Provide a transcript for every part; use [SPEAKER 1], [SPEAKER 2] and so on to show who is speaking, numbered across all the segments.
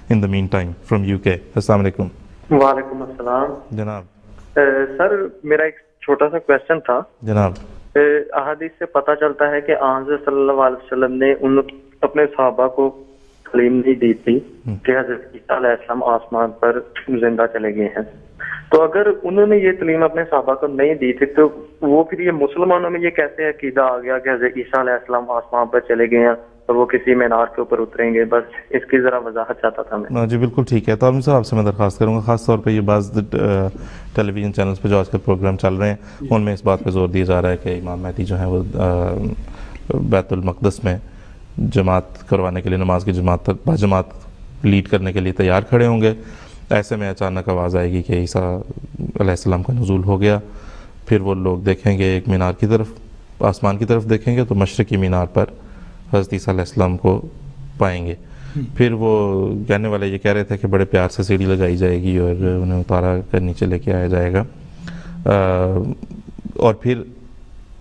[SPEAKER 1] in the meantime from UK. السلام علیکم.
[SPEAKER 2] وعلیکم السلام
[SPEAKER 1] جناب.
[SPEAKER 2] سر میرا ایک چھوٹا سا کویسچن تھا.
[SPEAKER 1] جناب
[SPEAKER 2] احادیث سے پتہ چلتا ہے کہ حضرت صلی اللہ علیہ وسلم نے اپنے صحابہ کو تعلیم نہیں دی تھی کہ حضرت عیسیٰ علیہ السلام آسمان پر زندہ چلے گئے ہیں. تو اگر انہوں نے یہ تعلیم اپنے صحابہ کو نہیں دی تھی تو وہ پھر یہ مسلمانوں میں یہ کیسے عقیدہ آ گیا کہ حضرت عیسیٰ علیہ السلام آسمان پر چلے گے ہیں اور وہ کسی مینار کے اوپر اتریں گے؟ بس اس کی ذرا وضاحت چاہتا تھا میں.
[SPEAKER 1] جی بالکل ٹھیک ہے. تو عالم صاحب آپ سے میں درخواست کروں گا، خاص طور پہ یہ بعض ٹیلی ویژن چینلز پہ جو آج کل پروگرام چل رہے ہیں ان میں اس بات پہ زور دیا جا رہا ہے کہ امام مہدی جو ہیں وہ بیت المقدس میں جماعت کروانے کے لیے، نماز کی جماعت تک باجماعت لیڈ کرنے کے لیے تیار کھڑے ہوں گے. ایسے میں اچانک آواز آئے گی کہ عیسیٰ علیہ السلام کا نزول ہو گیا. پھر وہ لوگ دیکھیں گے ایک مینار کی طرف، آسمان کی طرف دیکھیں گے تو مشرقی مینار پر حضرت عیسیٰ علیہ السلام کو پائیں گے. پھر وہ کہنے والے یہ کہہ رہے تھے کہ بڑے پیار سے سیڑھی لگائی جائے گی اور انہیں اتارا کر نیچے لے کے آیا جائے گا. اور پھر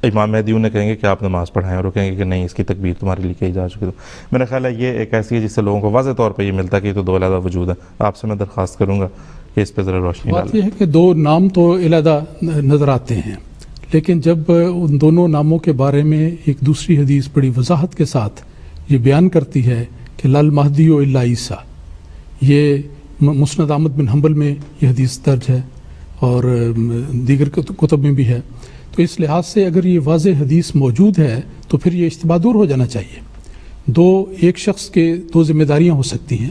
[SPEAKER 1] امام مہدی انہیں کہیں گے کہ آپ نماز پڑھائیں اور وہ کہیں گے کہ نہیں، اس کی تکبیر تمہارے لیے کہی جا چکی. تو میرا خیال ہے یہ ایک ایسی ہے جس سے لوگوں کو واضح طور پہ یہ ملتا ہے کہ یہ تو دو علیحدہ وجود ہے. آپ سے میں درخواست کروں گا کہ اس پہ ذرا روشنی ڈالیں.
[SPEAKER 3] بات یہ ہے کہ دو نام تو علیحدہ نظر آتے ہیں، لیکن جب ان دونوں ناموں کے بارے میں ایک دوسری حدیث بڑی وضاحت کے ساتھ یہ بیان کرتی ہے کہ لل مہدی و الا عیسیٰ، یہ مسند احمد بن حنبل میں یہ حدیث درج ہے اور دیگر کتب میں بھی ہے. تو اس لحاظ سے اگر یہ واضح حدیث موجود ہے تو پھر یہ اشتباہ دور ہو جانا چاہیے. ایک شخص کے دو ذمہ داریاں ہو سکتی ہیں.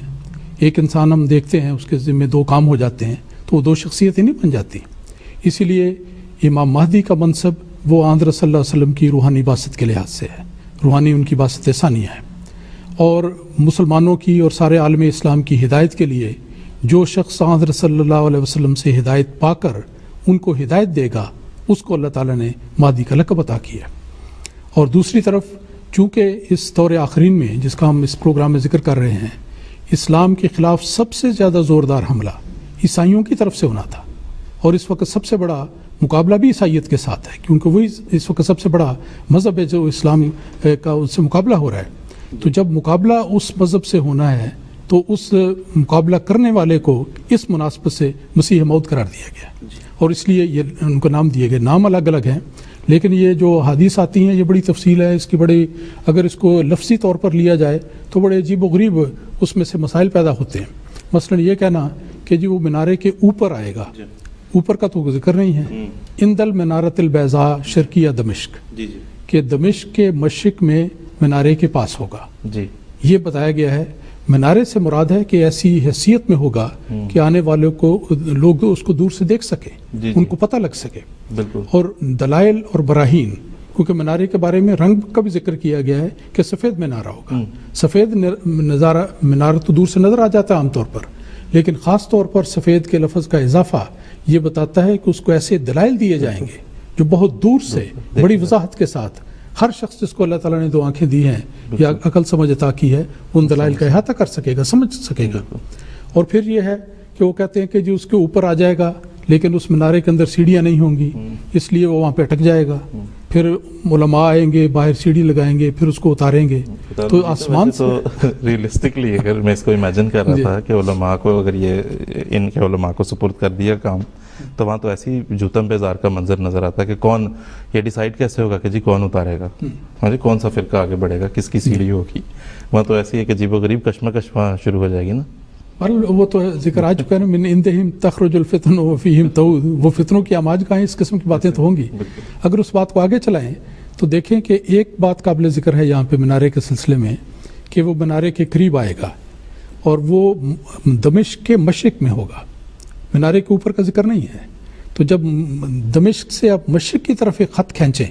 [SPEAKER 3] ایک انسان ہم دیکھتے ہیں اس کے ذمہ دو کام ہو جاتے ہیں تو وہ دو شخصیتیں نہیں بن جاتی. اسی لیے امام مہدی کا منصب وہ حضرت صلی اللہ علیہ وسلم کی روحانی بعثت کے لحاظ سے ہے، روحانی ان کی بعثت ثانیہ ہے. اور مسلمانوں کی اور سارے عالم اسلام کی ہدایت کے لیے جو شخص حضرت صلی اللہ علیہ وسلم سے ہدایت پا کر ان کو ہدایت دے گا اس کو اللہ تعالیٰ نے مہدی کا لقب عطا کیا. اور دوسری طرف چونکہ اس دور آخرین میں جس کا ہم اس پروگرام میں ذکر کر رہے ہیں، اسلام کے خلاف سب سے زیادہ زوردار حملہ عیسائیوں کی طرف سے ہونا تھا، اور اس وقت سب سے بڑا مقابلہ بھی عیسائیت کے ساتھ ہے کیونکہ وہی اس وقت سب سے بڑا مذہب ہے جو اسلام کا اس سے مقابلہ ہو رہا ہے. تو جب مقابلہ اس مذہب سے ہونا ہے تو اس مقابلہ کرنے والے کو اس مناسبت سے مسیح موعود قرار دیا گیا، اور اس لیے یہ ان کو نام دیے گئے. نام الگ الگ ہیں لیکن یہ جو حدیث آتی ہیں یہ بڑی تفصیل ہے اس کی. بڑی اگر اس کو لفظی طور پر لیا جائے تو بڑے عجیب و غریب اس میں سے مسائل پیدا ہوتے ہیں. مثلا یہ کہنا کہ جی وہ مینارے کے اوپر آئے گا، اوپر کا تو ذکر نہیں ہے. اندل منارت البیضاء شرقیہ دمشق، کہ دمشق کے مشرق میں مینارے کے پاس ہوگا. یہ بتایا گیا ہے. مینارے سے مراد ہے کہ ایسی حیثیت میں ہوگا کہ آنے والوں کو لوگ اس کو دور سے دیکھ سکیں، ان کو پتہ لگ سکے. اور دلائل اور براہین، کیونکہ مینارے کے بارے میں رنگ کا بھی ذکر کیا گیا ہے کہ سفید مینارہ ہوگا. سفید مینارہ تو دور سے نظر آ جاتا ہے عام طور پر، لیکن خاص طور پر سفید کے لفظ کا اضافہ یہ بتاتا ہے کہ اس کو ایسے دلائل دیے جائیں گے جو بہت دور سے بڑی وضاحت کے ساتھ ہر شخص جس کو اللہ تعالیٰ نے دو آنکھیں دی ہیں یا عقل سمجھ عطا کی ہے ان دلائل کا احاطہ کر سکے گا، سمجھ سکے گا. اور پھر یہ ہے کہ وہ کہتے ہیں کہ جی اس کے اوپر آ جائے گا لیکن اس مینارے کے اندر سیڑھیاں نہیں ہوں گی، اس لیے وہ وہاں پہ اٹک جائے گا. پھر علماء آئیں گے، باہر سیڑھی لگائیں گے، پھر اس کو اتاریں گے. تو آسمان سے
[SPEAKER 1] ریئلسٹکلی اگر میں اس کو امیجن کر رہا تھا کہ علماء کو اگر یہ ان کے علماء کو سپرد کر دیا کام تو وہاں تو ایسی جوتم بیزار کا منظر نظر آتا ہے کہ کون یہ ڈیسائیڈ کیسے ہوگا کہ جی کون اتارے گا، ہاں جی کون سا فرقہ آگے بڑھے گا، کس کی سیڑھی ہوگی. وہاں تو ایسی ہے کہ عجیب و غریب کشمکش وہاں شروع ہو جائے گی نا.
[SPEAKER 3] وہ تو ذکر آ چکا ہے من عندہم تخرج الفتن وفیہم تعود. وہ فتنوں کی آماج کہاں ہیں، اس قسم کی باتیں تو ہوں گی. اگر اس بات کو آگے چلائیں تو دیکھیں کہ ایک بات قابل ذکر ہے یہاں پہ مینارے کے سلسلے میں کہ وہ مینارے کے قریب آئے گا اور وہ دمشق کے مشرق میں ہوگا، مینارے کے اوپر کا ذکر نہیں ہے. تو جب دمشق سے آپ مشرق کی طرف ایک خط کھینچیں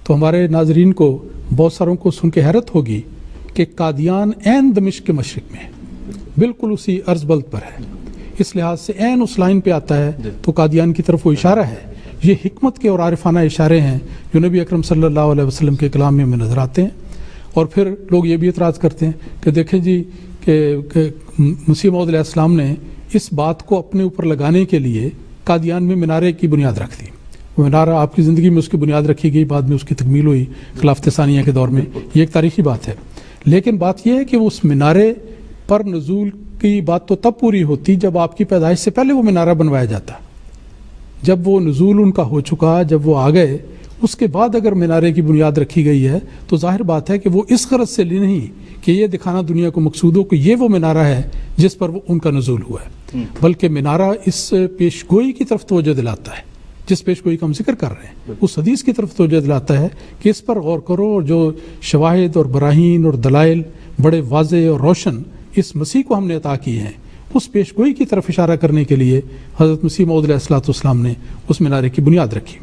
[SPEAKER 3] تو ہمارے ناظرین کو بہت ساروں کو سن کے حیرت ہوگی کہ قادیان عین دمشق کے مشرق میں ہے، بالکل اسی عرض بلد پر ہے. اس لحاظ سے عین اس لائن پہ آتا ہے تو قادیان کی طرف وہ اشارہ ہے. یہ حکمت کے اور عارفانہ اشارے ہیں جو نبی اکرم صلی اللہ علیہ وسلم کے کلام میں نظر آتے ہیں. اور پھر لوگ یہ بھی اعتراض کرتے ہیں کہ دیکھیں جی کہ مسیح موعود علیہ السلام نے اس بات کو اپنے اوپر لگانے کے لیے قادیان میں مینارے کی بنیاد رکھ دی. وہ مینارہ آپ کی زندگی میں اس کی بنیاد رکھی گئی، بعد میں اس کی تکمیل ہوئی خلافت ثانیہ کے دور میں. یہ ایک تاریخی بات ہے، لیکن بات یہ ہے کہ اس مینارے پر نزول کی بات تو تب پوری ہوتی جب آپ کی پیدائش سے پہلے وہ مینارہ بنوایا جاتا. جب وہ نزول ان کا ہو چکا، جب وہ آ گئے، اس کے بعد اگر مینارے کی بنیاد رکھی گئی ہے تو ظاہر بات ہے کہ وہ اس غرض سے نہیں کہ یہ دکھانا دنیا کو مقصود ہو کہ یہ وہ مینارہ ہے جس پر وہ ان کا نزول ہوا ہے، بلکہ مینارہ اس پیش گوئی کی طرف توجہ دلاتا ہے جس پیش گوئی کا ہم ذکر کر رہے ہیں، اس حدیث کی طرف توجہ دلاتا ہے کہ اس پر غور کرو، اور جو شواہد اور براہین اور دلائل بڑے واضح اور روشن اس مسیح کو ہم نے عطا کیے ہیں، اس پیش گوئی کی طرف اشارہ کرنے کے لیے حضرت مسیح موعود علیہ الصلوۃ والسلام نے اس مینارے کی بنیاد رکھی.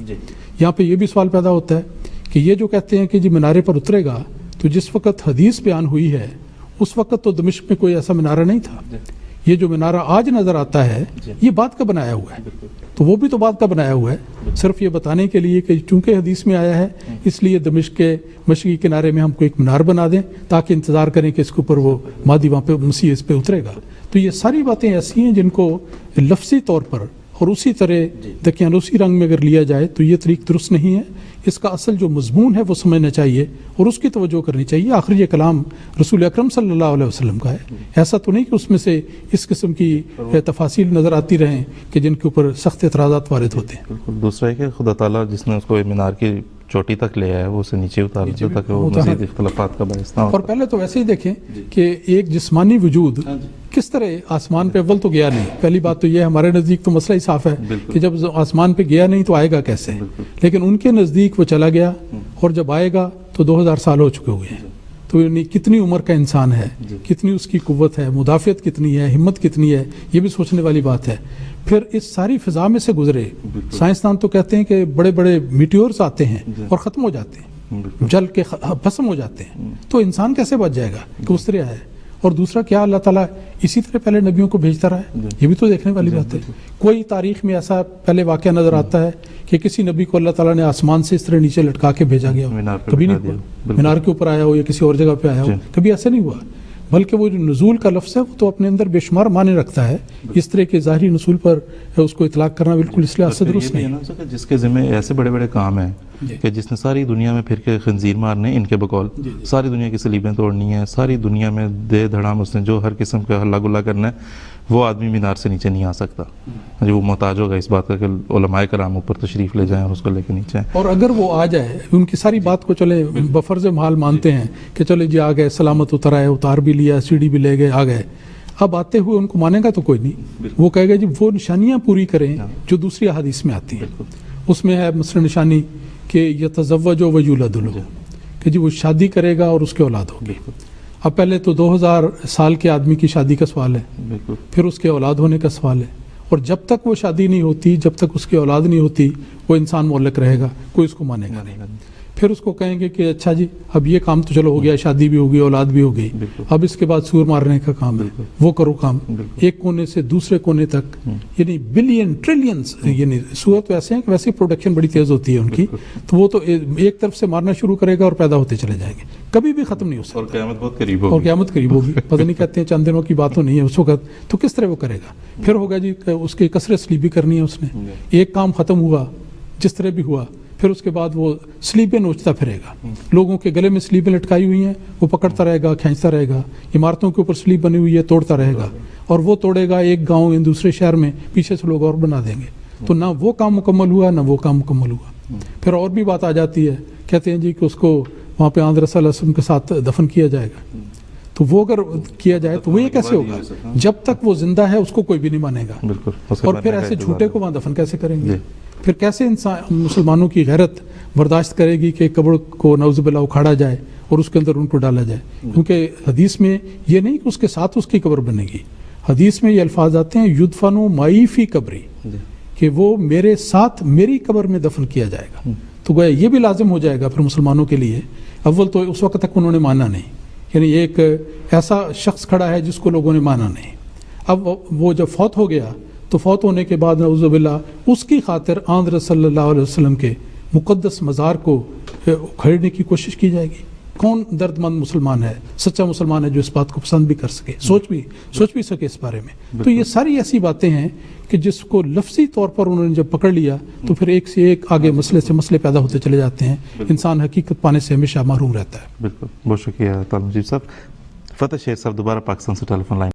[SPEAKER 3] یہاں پہ یہ بھی سوال پیدا ہوتا ہے کہ یہ جو کہتے ہیں کہ جی مینارے پر اترے گا، تو جس وقت حدیث بیان ہوئی ہے اس وقت تو دمشق میں کوئی ایسا مینارہ نہیں تھا. یہ جو مینارہ آج نظر آتا ہے یہ بعد کا بنایا ہوا ہے، تو وہ بھی تو بعد کا بنایا ہوا ہے، صرف یہ بتانے کے لیے کہ چونکہ حدیث میں آیا ہے اس لیے دمشق کے مشرقی کنارے میں ہم کو ایک مینار بنا دیں تاکہ انتظار کریں کہ اس کے اوپر وہ مہدی وہاں پہ مسیح اس پہ اترے گا. تو یہ ساری باتیں ایسی ہیں جن کو لفظی طور پر اور اسی طرح دقیانوسی رنگ میں اگر لیا جائے تو یہ طریق درست نہیں ہے. اس کا اصل جو مضمون ہے وہ سمجھنا چاہیے اور اس کی توجہ کرنی چاہیے. آخر یہ کلام رسول اکرم صلی اللہ علیہ وسلم کا ہے، ایسا تو نہیں کہ اس میں سے اس قسم کی تفاصیل نظر آتی رہیں کہ جن کے اوپر سخت اعتراضات وارد ہوتے ہیں.
[SPEAKER 1] بالکل. دوسرا ہے کہ خدا تعالیٰ جس نے اس کو مینار کی چوٹی تک لے آیا ہے وہ اسے نیچے اتار دیا تاکہ وہ مزید اختلافات کا باعث نہ ہو.
[SPEAKER 3] اور پہلے تو ویسے ہی دیکھیں کہ ایک جسمانی وجود کس طرح آسمان پہ اول تو گیا نہیں. پہلی بات تو یہ ہمارے نزدیک تو مسئلہ ہی صاف ہے کہ جب آسمان پہ گیا نہیں تو آئے گا کیسے، لیکن ان کے نزدیک وہ چلا گیا اور جب آئے گا تو 2000 سال ہو چکے ہوئے ہیں. تو یعنی کتنی عمر کا انسان ہے، کتنی اس کی قوت ہے، مدافعت کتنی ہے، ہمت کتنی ہے، یہ بھی سوچنے والی بات ہے. پھر اس ساری فضا میں سے گزرے. سائنسدان تو کہتے ہیں کہ بڑے بڑے میٹیورز آتے ہیں اور ختم ہو جاتے ہیں، جل کے بھسم ہو جاتے ہیں، تو انسان کیسے بچ جائے گا کہ اس طرح ہے. اور دوسرا کیا اللہ تعالیٰ اسی طرح پہلے نبیوں کو بھیجتا رہا ہے، یہ بھی تو دیکھنے والی بات ہے. کوئی تاریخ میں ایسا پہلے واقعہ نظر آتا ہے کہ کسی نبی کو اللہ تعالیٰ نے آسمان سے اس طرح نیچے لٹکا کے بھیجا گیا ہو؟ کبھی نہیں ہوا. مینار کے اوپر آیا ہو یا کسی اور جگہ پہ آیا ہو، کبھی ایسا نہیں ہوا. بلکہ وہ جو نزول کا لفظ ہے وہ تو اپنے اندر بے شمار معنی رکھتا ہے. اس طرح کے ظاہری نزول پر اس کو اطلاق کرنا بالکل اس لحاظ سے درست نہیں.
[SPEAKER 1] جس کے ذمہ ایسے بڑے بڑے کام ہیں کہ جس نے ساری دنیا میں پھر کے خنزیر مارنے، ان کے بقول ساری دنیا کی صلیبیں توڑنی ہیں، ساری دنیا میں دے دھڑام اس نے جو ہر قسم کا ہلا گلا کرنا ہے، وہ آدمی مینار سے نیچے نہیں آ سکتا. وہ محتاج ہوگا اس بات کا کہ علماء کرام اوپر تشریف لے جائیں اور اس کو لے کے نیچے آئیں. اور
[SPEAKER 3] اگر وہ آ جائے ان کی ساری بات کو چلے بفرض محال مانتے ہیں کہ چلے جی آ گئے، سلامت اتر آئے، اتار بھی لیا، سیڑھی بھی لے گئے، آ گئے، اب آتے ہوئے ان کو مانے گا تو کوئی نہیں. وہ کہے گا جی وہ نشانیاں پوری کریں جو دوسری احادیث میں آتی ہیں. اس میں ہے مثلا نشانی کہ یتزوج و یولد لہ، کہ جی وہ شادی کرے گا اور اس کے اولاد ہوگی. اب پہلے تو 2000 سال کے آدمی کی شادی کا سوال ہے، پھر اس کے اولاد ہونے کا سوال ہے، اور جب تک وہ شادی نہیں ہوتی، جب تک اس کی اولاد نہیں ہوتی، وہ انسان معلق رہے گا، کوئی اس کو مانے گا نہیں. پھر اس کو کہیں گے کہ اچھا جی اب یہ کام تو چلو ہو گیا، شادی بھی ہوگی، اولاد بھی ہو گئی، اب اس کے بعد سور مارنے کا کام ہے، وہ کرو کام. ایک کونے سے دوسرے کونے تک، یعنی بلین ٹریلینز، یعنی سور تو ایسے ہیں کہ ویسے پروڈکشن بڑی تیز ہوتی ہے ان کی، تو وہ تو ایک طرف سے مارنا شروع کرے گا اور پیدا ہوتے چلے جائیں گے، کبھی بھی ختم نہیں ہو سکتا.
[SPEAKER 1] اور قیامت بہت قریب ہوگی،
[SPEAKER 3] اور قیامت قریب ہوگی. پتہ نہیں کہتے ہیں چند دنوں کی بات تو نہیں ہے اس وقت، تو کس طرح وہ کرے گا. پھر ہوگا جی اس کی کثرت سلیبی کرنی ہے اس نے، ایک کام ختم ہوا جس طرح بھی ہوا، پھر اس کے بعد وہ سلیبیں نوچتا پھرے گا. لوگوں کے گلے میں سلیبیں لٹکائی ہوئی ہیں، وہ پکڑتا رہے گا، کھینچتا رہے گا. عمارتوں کے اوپر سلیب بنی ہوئی ہے، توڑتا رہے گا، اور وہ توڑے گا ایک گاؤں یا دوسرے شہر میں، پیچھے سے لوگ اور بنا دیں گے. تو نہ وہ کام مکمل ہوا نہ وہ کام مکمل ہوا. پھر اور بھی بات آ جاتی ہے، کہتے ہیں جی کہ اس کو وہاں پہ آندر صلی اللہ علیہ وسلم کے ساتھ دفن کیا جائے گا. تو وہ اگر کیا جائے تو وہ یہ کیسے ہوگا؟ جب تک وہ زندہ ہے اس کو کوئی بھی نہیں مانے گا. اور پھر ایسے جھوٹے کو وہاں دفن کیسے کریں گے؟ پھر کیسے انسان مسلمانوں کی غیرت برداشت کرے گی کہ قبر کو نعوذ باللہ اکھاڑا جائے اور اس کے اندر ان کو ڈالا جائے؟ کیونکہ حدیث میں یہ نہیں کہ اس کے ساتھ اس کی قبر بنے گی. حدیث میں یہ الفاظ آتے ہیں یدفن معی فی قبری، کہ وہ میرے ساتھ میری قبر میں دفن کیا جائے گا. تو گویا یہ بھی لازم ہو جائے گا پھر مسلمانوں کے لیے. اول تو اس وقت تک انہوں نے مانا نہیں، یعنی ایک ایسا شخص کھڑا ہے جس کو لوگوں نے مانا نہیں. اب وہ جب فوت ہو گیا تو فوت ہونے کے بعد نعوذ باللہ اس کی خاطر آن صلی اللہ علیہ وسلم کے مقدس مزار کو کھڑنے کی کوشش کی جائے گی. کون درد مند مسلمان ہے، سچا مسلمان ہے جو اس بات کو پسند بھی کر سکے، سوچ بھی سکے اس بارے میں؟ تو یہ ساری ایسی باتیں ہیں کہ جس کو لفظی طور پر انہوں نے جب پکڑ لیا تو پھر ایک سے ایک آگے مسئلے سے مسئلے پیدا ہوتے چلے جاتے ہیں. انسان حقیقت پانے سے ہمیشہ محروم رہتا ہے.
[SPEAKER 1] بالکل. بہت شکریہ طالب مجید صاحب. فتح شیر صاحب دوبارہ پاکستان سے ٹیلی فون لائن